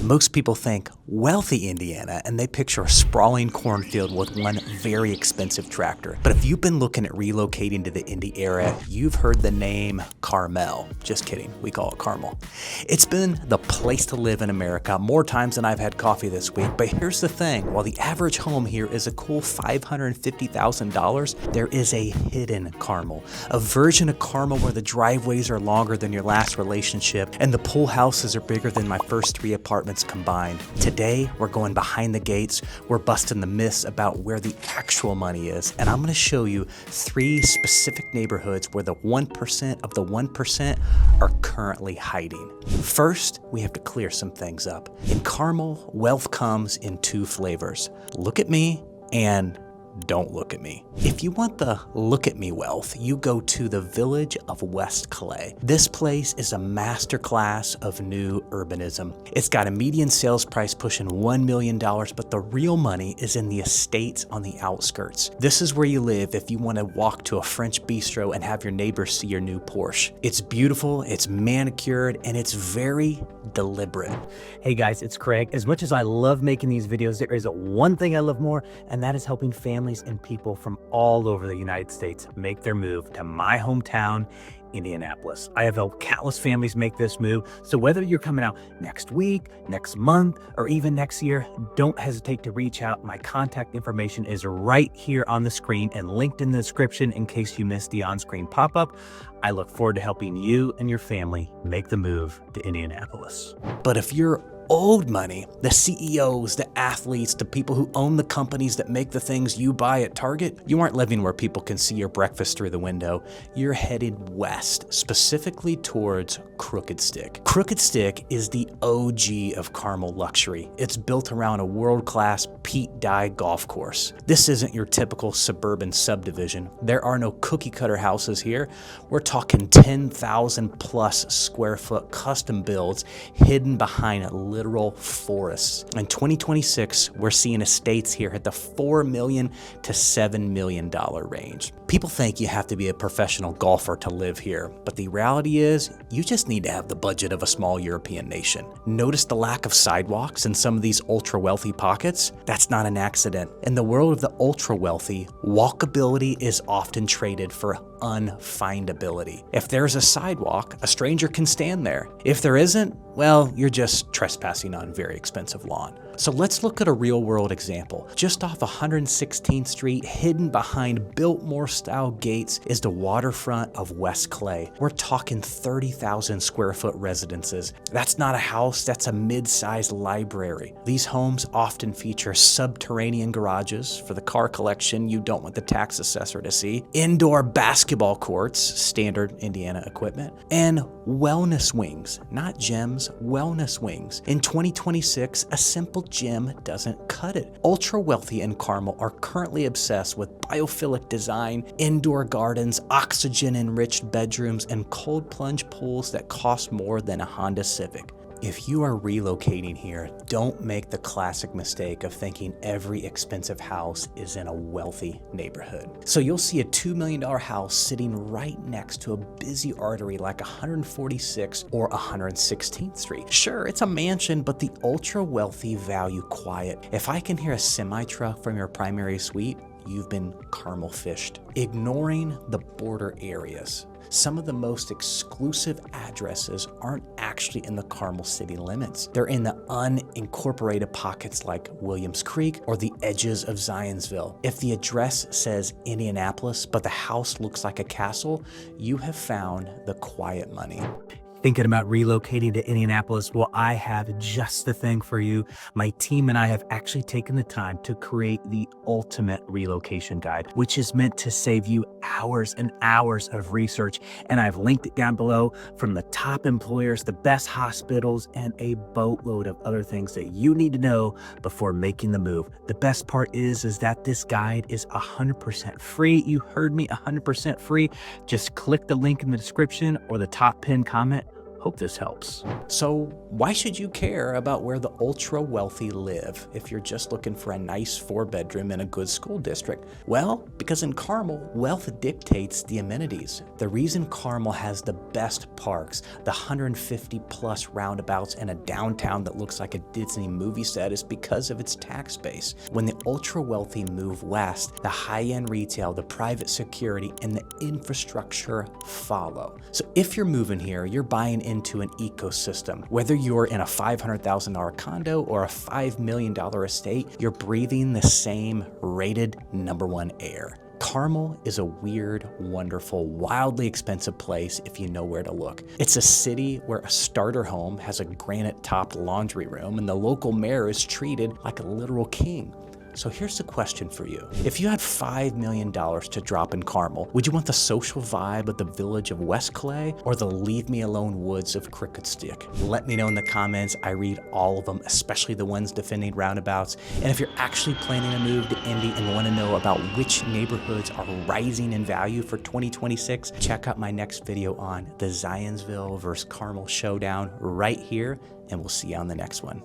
Most people think wealthy Indiana and they picture a sprawling cornfield with one very expensive tractor. But if you've been looking at relocating to the Indy area, you've heard the name Carmel. Just kidding, we call it Carmel. It's been the place to live in America more times than I've had coffee this week. But here's the thing, while the average home here is a cool $550,000, there is a hidden Carmel, a version of Carmel where the driveways are longer than your last relationship and the pool houses are bigger than my first 3 apartments combined. Today, we're going behind the gates. We're busting the myths about where the actual money is. And I'm going to show you 3 specific neighborhoods where the 1% of the 1% are currently hiding. First, we have to clear some things up. In Carmel, wealth comes in 2 flavors. Look at me and don't look at me. If you want the look at me wealth, you go to the village of West Clay. This place is a masterclass of new urbanism. It's got a median sales price pushing $1 million, but the real money is in the estates on the outskirts. This is where you live if you want to walk to a French bistro and have your neighbors see your new Porsche. It's beautiful, it's manicured, and it's very deliberate. Hey guys, it's Craig. As much as I love making these videos, there is one thing I love more, and that is helping families and people from all over the United States make their move to my hometown, Indianapolis. I have helped countless families make this move, so whether you're coming out next week, next month, or even next year, don't hesitate to reach out. My contact information is right here on the screen and linked in the description in case you missed the on-screen pop-up. I look forward to helping you and your family make the move to Indianapolis. But if you're old money, the CEOs, the athletes, the people who own the companies that make the things you buy at Target, you aren't living where people can see your breakfast through the window. You're headed west, specifically towards Crooked Stick. Crooked Stick is the OG of Carmel luxury. It's built around a world-class peat dye golf course. This isn't your typical suburban subdivision. There are no cookie cutter houses here. We're talking 10,000 plus square foot custom builds hidden behind literal forests. In 2026, we're seeing estates here at the $4 million to $7 million range. People think you have to be a professional golfer to live here, but the reality is you just need to have the budget of a small European nation. Notice the lack of sidewalks in some of these ultra wealthy pockets? That's not an accident. In the world of the ultra wealthy, walkability is often traded for unfindability. If there's a sidewalk, a stranger can stand there. If there isn't, well, you're just trespassing on very expensive lawn. So let's look at a real world example. Just off 116th Street, hidden behind Biltmore style gates, is the waterfront of West Clay. We're talking 30,000 square foot residences. That's not a house, that's a mid-sized library. These homes often feature subterranean garages for the car collection you don't want the tax assessor to see, indoor basketball courts, standard Indiana equipment, and wellness wings, not gyms, wellness wings. In 2026, a simple gym doesn't cut it. Ultra wealthy in Carmel are currently obsessed with biophilic design, indoor gardens, oxygen-enriched bedrooms, and cold plunge pools that cost more than a Honda Civic. If you are relocating here, don't make the classic mistake of thinking every expensive house is in a wealthy neighborhood. So you'll see a $2 million house sitting right next to a busy artery like 146th or 116th Street. Sure, it's a mansion, but the ultra wealthy value quiet. If I can hear a semi-truck from your primary suite, you've been Carmel fished. Ignoring the border areas. Some of the most exclusive addresses aren't actually in the Carmel city limits. They're in the unincorporated pockets like Williams Creek or the edges of Zionsville. If the address says Indianapolis, but the house looks like a castle, you have found the quiet money. Thinking about relocating to Indianapolis? Well, I have just the thing for you. My team and I have actually taken the time to create the ultimate relocation guide, which is meant to save you hours and hours of research. And I've linked it down below from the top employers, the best hospitals, and a boatload of other things that you need to know before making the move. The best part is that this guide is 100% free. You heard me, 100% free. Just click the link in the description or the top pinned comment Hope this helps. So why should you care about where the ultra wealthy live if you're just looking for a nice 4-bedroom in a good school district? Well, because in Carmel, wealth dictates the amenities. The reason Carmel has the best parks, the 150 plus roundabouts, and a downtown that looks like a Disney movie set is because of its tax base. When the ultra wealthy move west, the high-end retail, the private security, and the infrastructure follow. So if you're moving here, you're buying into an ecosystem. Whether you're in a $500,000 condo or a $5 million estate, you're breathing the same rated #1 air. Carmel is a weird, wonderful, wildly expensive place if you know where to look. It's a city where a starter home has a granite-topped laundry room and the local mayor is treated like a literal king. So here's the question for you. If you had $5 million to drop in Carmel, would you want the social vibe of the village of West Clay or the leave me alone woods of Crooked Stick? Let me know in the comments. I read all of them, especially the ones defending roundabouts. And if you're actually planning a move to Indy and want to know about which neighborhoods are rising in value for 2026, check out my next video on the Zionsville versus Carmel showdown right here, and we'll see you on the next one.